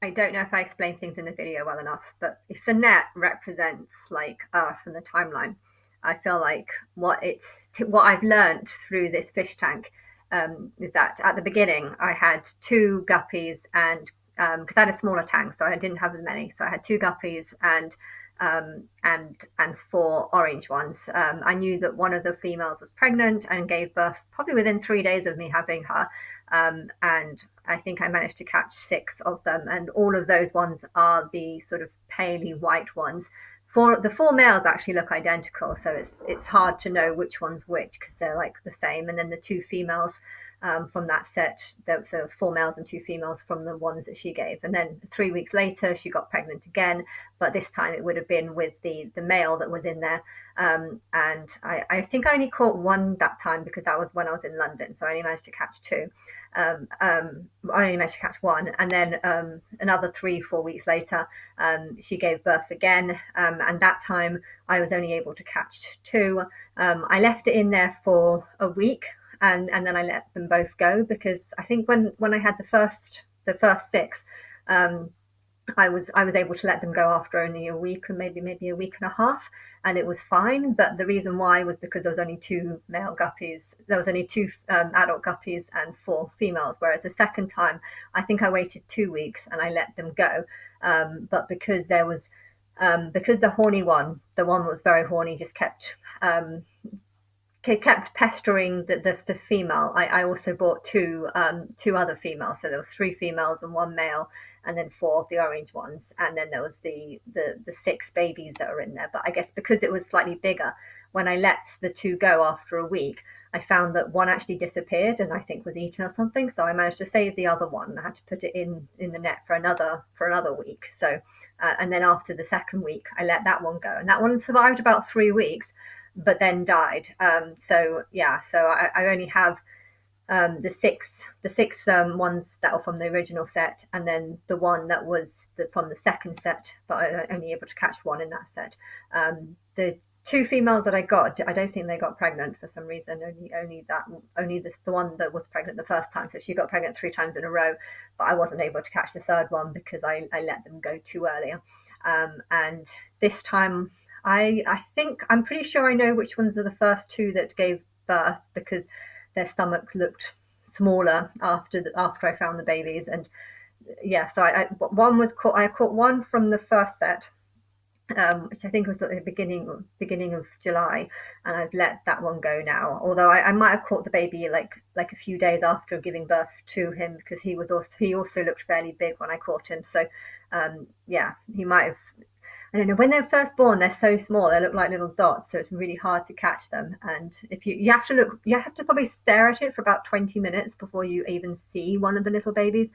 I don't know if I explained things in the video well enough, but if the net represents like Earth and the timeline, I feel like what I've learned through this fish tank is that at the beginning I had two guppies and because I had a smaller tank, so I didn't have as many. So I had two guppies and four orange ones. I knew that one of the females was pregnant and gave birth probably within 3 days of me having her. And I think I managed to catch six of them, and all of those ones are the sort of palely white ones. For the four males actually look identical, so it's hard to know which one's which because they're like the same. And then the two females from that set, so it was four males and two females from the ones that she gave. And then 3 weeks later, she got pregnant again, but this time it would have been with the male that was in there. And I think I only caught one that time because that was when I was in London, so I only managed to catch two. I only managed to catch one, and then another 3 4 weeks later, she gave birth again, and that time I was only able to catch two. I left it in there for a week, and then I let them both go because I think when I had the first six, um, I was able to let them go after only a week and maybe a week and a half, and it was fine. But the reason why was because there was only two male guppies. There was only two adult guppies and four females. Whereas the second time, I think I waited 2 weeks and I let them go. But because the horny one, the one that was very horny, just kept pestering the female. I also bought two other females, so there was three females and one male, and then four of the orange ones, and then there was the six babies that are in there. But I guess because it was slightly bigger, when I let the two go after a week, I found that one actually disappeared and I think was eaten or something. So I managed to save the other one. I had to put it in the net for another week. So and then after the second week, I let that one go, and that one survived about 3 weeks but then died. So yeah, so I only have the six ones that are from the original set, and then the one that was from the second set, but I only able to catch one in that set. The two females that I got, I don't think they got pregnant for some reason. Only the one that was pregnant the first time, so she got pregnant 3 times in a row, but I wasn't able to catch the third one because I let them go too early. And this time I think I'm pretty sure I know which ones were the first two that gave birth because their stomachs looked smaller after I found the babies. And yeah, so one was caught. I caught one from the first set, which I think was at the beginning of July, and I've let that one go now. Although I might have caught the baby like a few days after giving birth to him because he also looked fairly big when I caught him. So yeah, he might have. I don't know. When they're first born, they're so small; they look like little dots, so it's really hard to catch them. And if you have to look, you have to probably stare at it for about 20 minutes before you even see one of the little babies.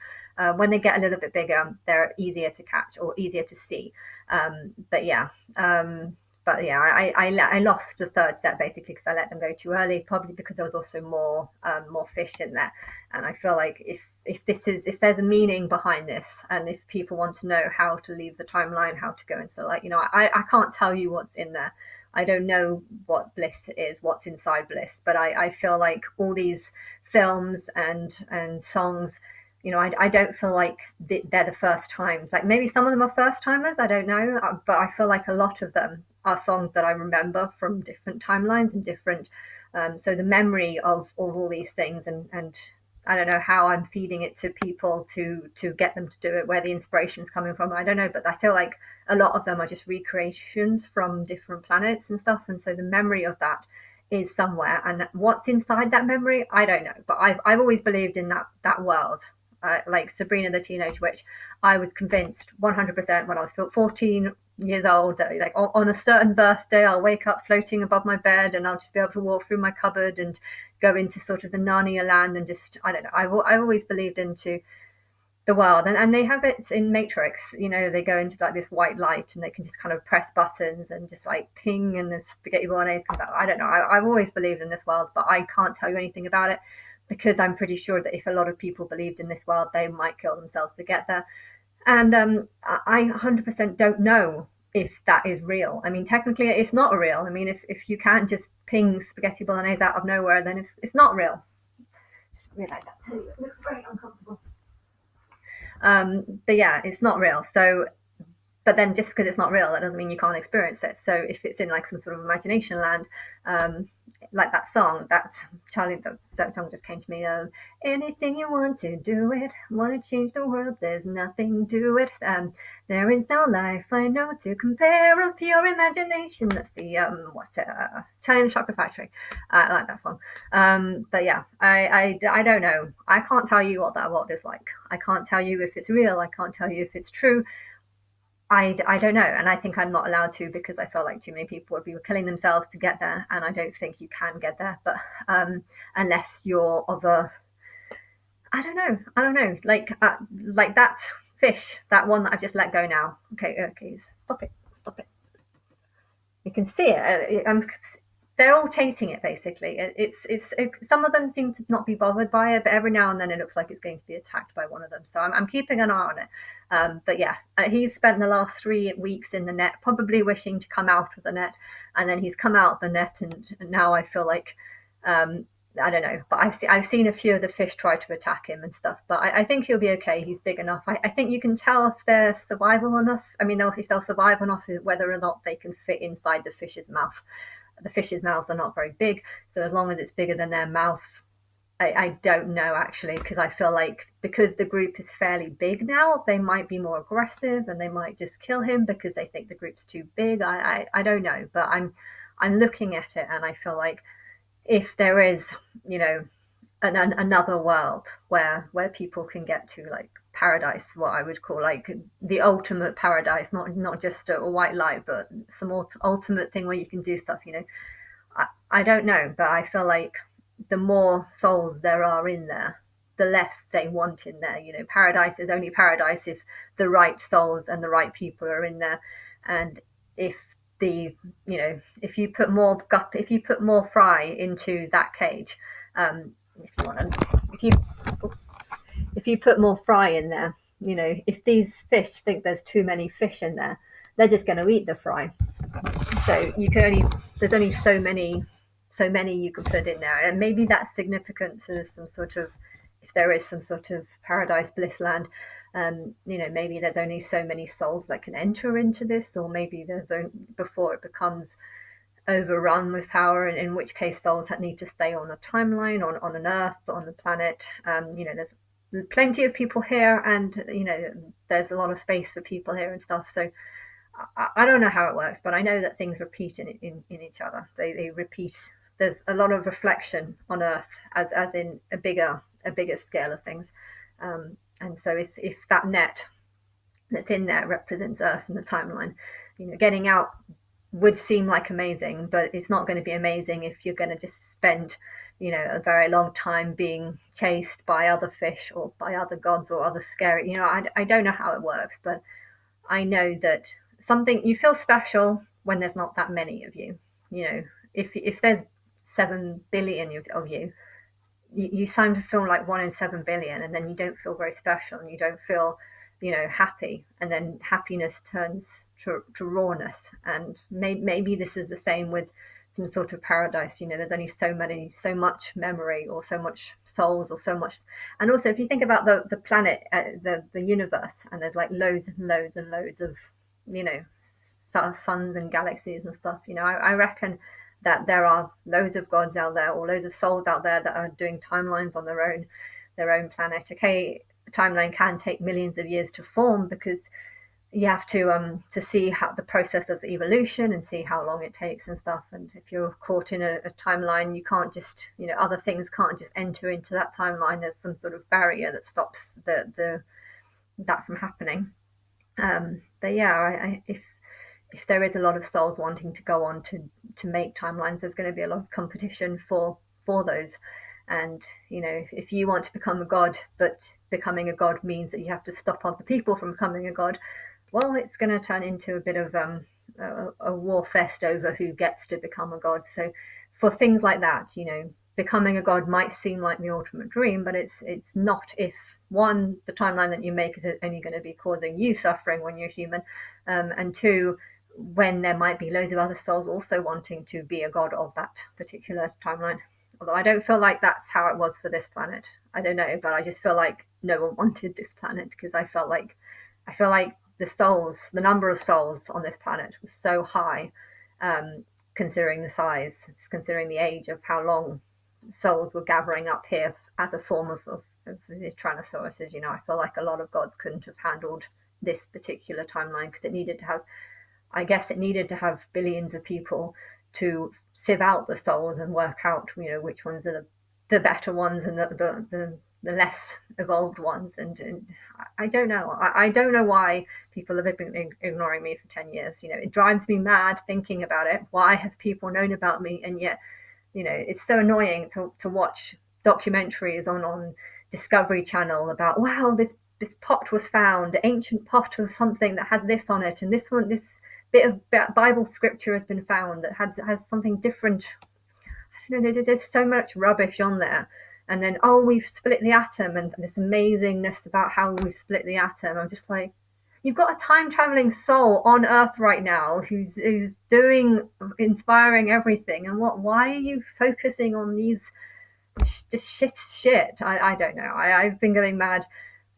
When they get a little bit bigger, they're easier to catch or easier to see. But yeah, I lost the third set basically because I let them go too early, probably because there was also more fish in there, and I feel like if there's a meaning behind this, and if people want to know how to leave the timeline, how to go into the light, I can't tell you what's in there. I don't know what bliss is, what's inside bliss, but I feel like all these films and songs, I don't feel like they're the first times. Like maybe some of them are first timers, I don't know, but I feel like a lot of them are songs that I remember from different timelines and different. So the memory of all these things, and I don't know how I'm feeding it to people to get them to do it, where the inspiration's coming from. I don't know, but I feel like a lot of them are just recreations from different planets and stuff, and so the memory of that is somewhere, and what's inside that memory, I don't know. But I've always believed in that world. Like Sabrina the Teenage Witch, I was convinced 100% when I was 14 years old that like on a certain birthday I'll wake up floating above my bed and I'll just be able to walk through my cupboard and go into sort of the Narnia land, and just I don't know. I've always believed into the world, and they have it in Matrix. They go into like this white light and they can just kind of press buttons and just like ping and the spaghetti bolognese comes out. I don't know. I've always believed in this world, but I can't tell you anything about it because I'm pretty sure that if a lot of people believed in this world, they might kill themselves to get there. And I 100% don't know if that is real. I mean, technically, it's not real. I mean, if you can't just ping spaghetti bolognese out of nowhere, then it's not real. Just realize that. It looks very uncomfortable. But yeah, it's not real. So but then just because it's not real, that doesn't mean you can't experience it. So if it's in like some sort of imagination land, um, like that song, that Charlie, that song just came to me. Anything you want to do it, want to change the world. There's nothing to it. There is no life I know to compare of pure imagination. That's the what's it? Charlie and the Chocolate Factory. I like that song. But yeah, I don't know. I can't tell you what that world is like. I can't tell you if it's real. I can't tell you if it's true. I don't know, and I think I'm not allowed to because I feel like too many people would be killing themselves to get there, and I don't think you can get there. But unless you're of a, I don't know, like that fish, that one that I've just let go now. Okay, okay, stop it. You can see it. They're all chasing it basically. It's some of them seem to not be bothered by it, but every now and then it looks like it's going to be attacked by one of them. So I'm keeping an eye on it. But yeah, he's spent the last 3 weeks in the net, probably wishing to come out of the net, and then he's come out of the net, and now I feel like I don't know, but I've seen a few of the fish try to attack him and stuff. But I think he'll be okay. He's big enough. I think you can tell if they're survivable enough. I mean, if they'll survive enough, whether or not they can fit inside the fish's mouth. The fish's mouths are not very big, so as long as it's bigger than their mouth, I don't know actually, because I feel like because the group is fairly big now, they might be more aggressive and they might just kill him because they think the group's too big. I don't know, but I'm looking at it and I feel like if there is, you know, another world where people can get to like paradise, what I would call like the ultimate paradise, not just a white light, but some ultimate thing where you can do stuff. You know, I don't know, but I feel like the more souls there are in there, the less they want in there. You know, paradise is only paradise if the right souls and the right people are in there, and if the if you put more fry into that cage, if you want to, if you put more fry in there, you know, if these fish think there's too many fish in there, they're just going to eat the fry. So you can only there's only so many you can put in there, and maybe that's significant to some sort of, if there is some sort of paradise bliss land. You know, maybe there's only so many souls that can enter into this, or maybe there's only, before it becomes overrun with power, and in which case souls need to stay on a timeline, on an Earth, on the planet. You know, there's plenty of people here, and you know, there's a lot of space for people here and stuff. So I don't know how it works, but I know that things repeat in each other. They repeat. There's a lot of reflection on Earth as in a bigger scale of things. And so if that net that's in there represents Earth in the timeline, you know, getting out would seem like amazing, but it's not going to be amazing if you're going to just spend, you know, a very long time being chased by other fish or by other gods or other scary. You know, I don't know how it works, but I know that something you feel special when there's not that many of you. You know, if there's 7 billion of you, you sound to feel like 1 in 7 billion, and then you don't feel very special, and you don't feel, you know, happy, and then happiness turns to rawness. And maybe this is the same with some sort of paradise. You know, there's only so much memory, or so much souls, or so much. And also, if you think about the planet, the universe, and there's like loads and loads and loads of, you know, suns and galaxies and stuff. You know, I reckon that there are loads of gods out there, or loads of souls out there that are doing timelines on their own planet. Okay, a timeline can take millions of years to form because you have to see how the process of evolution and see how long it takes and stuff. And if you're caught in a timeline, you can't just, you know, other things can't just enter into that timeline. There's some sort of barrier that stops that from happening. But yeah, if there is a lot of souls wanting to go on to make timelines, there's going to be a lot of competition for those. And you know, if you want to become a god, but becoming a god means that you have to stop other people from becoming a god, well, it's going to turn into a bit of a war fest over who gets to become a god. So for things like that, you know, becoming a god might seem like the ultimate dream, but it's not if one, the timeline that you make is only going to be causing you suffering when you're human, and two, when there might be loads of other souls also wanting to be a god of that particular timeline. Although I don't feel like that's how it was for this planet. I don't know, but I just feel like no one wanted this planet, because I feel like the number of souls on this planet was so high, um, considering the size, considering the age of how long souls were gathering up here as a form of the Tyrannosauruses. I feel like a lot of gods couldn't have handled this particular timeline, because I guess it needed to have billions of people to sieve out the souls and work out, which ones are the better ones and the less evolved ones. And I don't know. I don't know why people have been ignoring me for 10 years. It drives me mad thinking about it. Why have people known about me? And yet, it's so annoying to watch documentaries on Discovery Channel about, wow, this pot was found, the ancient pot of something that had this on it, and this bit of Bible scripture has been found that has something different. There's so much rubbish on there. And then, oh, we've split the atom, and this amazingness about how we've split the atom. I'm just like, you've got a time traveling soul on Earth right now who's doing inspiring everything. And why are you focusing on these just shit? I don't know. I've been going mad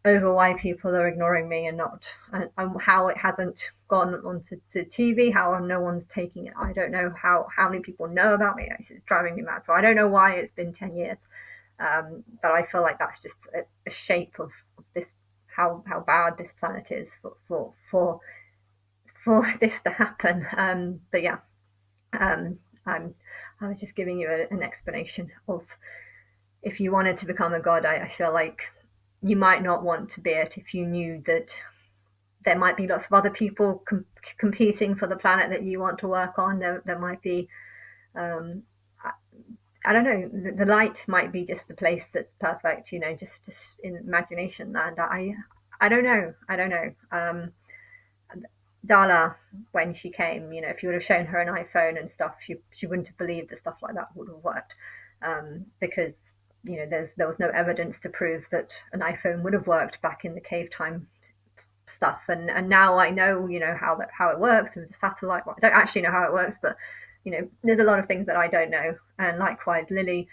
over why people are ignoring me and not, and how it hasn't gone onto the TV, how no one's taking it. I don't know how many people know about me. It's driving me mad. So I don't know why it's been 10 years. But I feel like that's just a shape of this, how bad this planet is for this to happen. But yeah, I was just giving you an explanation of, if you wanted to become a god, I feel like you might not want to be it if you knew that there might be lots of other people competing for the planet that you want to work on. There might be, I don't know, the light might be just the place that's perfect, just in imagination land. I don't know. Dala, when she came, if you would have shown her an iPhone and stuff, she wouldn't have believed that stuff like that would have worked, because there was no evidence to prove that an iPhone would have worked back in the cave time stuff. And now I know, how it works with the satellite. Well, I don't actually know how it works, but there's a lot of things that I don't know. And likewise, Lily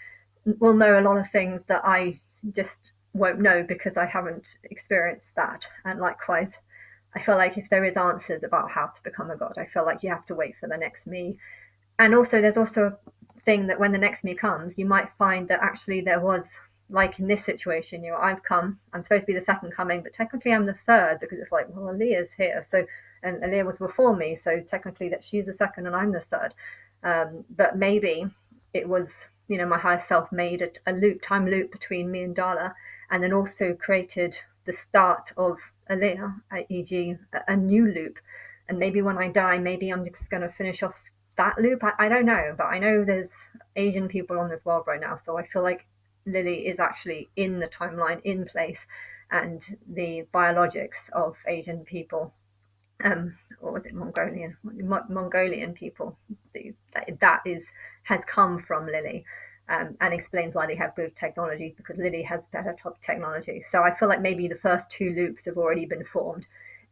will know a lot of things that I just won't know because I haven't experienced that. And likewise, I feel like if there is answers about how to become a god, I feel like you have to wait for the next me. And also, there's also a thing that when the next me comes, you might find that actually there was, like in this situation, I'm supposed to be the second coming, but technically I'm the third, because it's like, well, Aaliyah's here, so, and Aaliyah was before me, so technically that she's the second and I'm the third. But maybe it was, my higher self made a time loop between me and Dala, and then also created the start of Aaliyah, e.g. a new loop. And maybe when I die, maybe I'm just going to finish off that loop. I don't know, but I know there's Asian people on this world right now, so I feel like Lily is actually in the timeline, in place, and the biologics of Asian people, or was it Mongolian people, that has come from Lily, and explains why they have good technology, because Lily has better top technology. So I feel like maybe the first two loops have already been formed.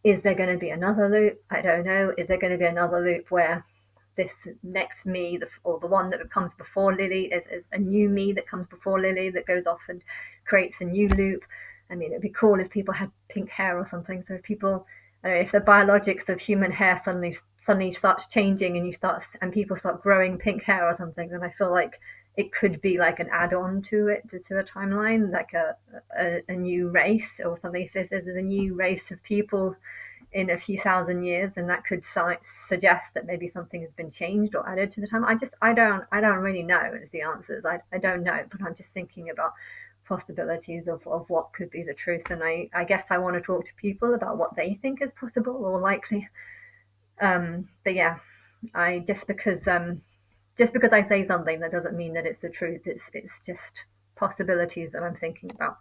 Is there going to be another loop? I don't know. Is there going to be another loop where this next me, or the one that comes before Lily, is a new me that comes before Lily that goes off and creates a new loop? I mean, it'd be cool if people had pink hair or something. So if people, I don't know, if the biologics of human hair suddenly starts changing and people start growing pink hair or something, then I feel like it could be like an add-on to it, to a timeline, like a new race or something. If there's a new race of people in a few thousand years, and that could suggest that maybe something has been changed or added to the time. I don't really know is the answers. I don't know, but I'm just thinking about possibilities of what could be the truth. And I guess I want to talk to people about what they think is possible or likely. But yeah, just because I say something, that doesn't mean that it's the truth. It's just possibilities that I'm thinking about.